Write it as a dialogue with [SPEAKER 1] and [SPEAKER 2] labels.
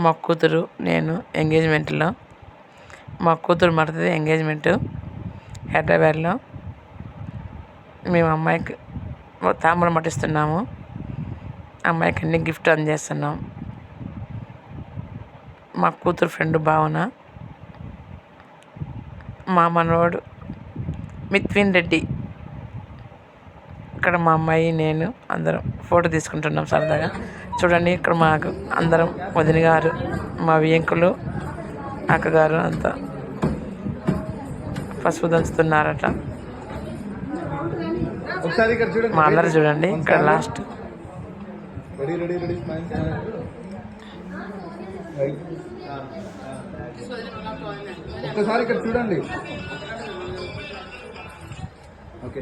[SPEAKER 1] మా కూతురు నేను ఎంగేజ్మెంట్లో, మా కూతురు మరిది ఎంగేజ్మెంటు హైదరాబాద్లో. మేము అమ్మాయికి తాంబూలం పట్టిస్తున్నాము. అమ్మాయికి అన్ని గిఫ్ట్ అందజేస్తున్నాం. మా కూతురు ఫ్రెండ్ భావన, మా మనవడు మిత్విన్ రెడ్డి. ఇక్కడ మా అమ్మాయి నేను అందరం ఫోటో తీసుకుంటున్నాం సరదాగా. చూడండి ఇక్కడ మాకు అందరం వదిన గారు, మా వియంకులు, అక్కగారు అంతా పసుపు దంచుతున్నారట. మా అందరు చూడండి ఇక్కడ లాస్ట్.
[SPEAKER 2] ఒక్కసారి ఇక్కడ చూడండి. ఓకే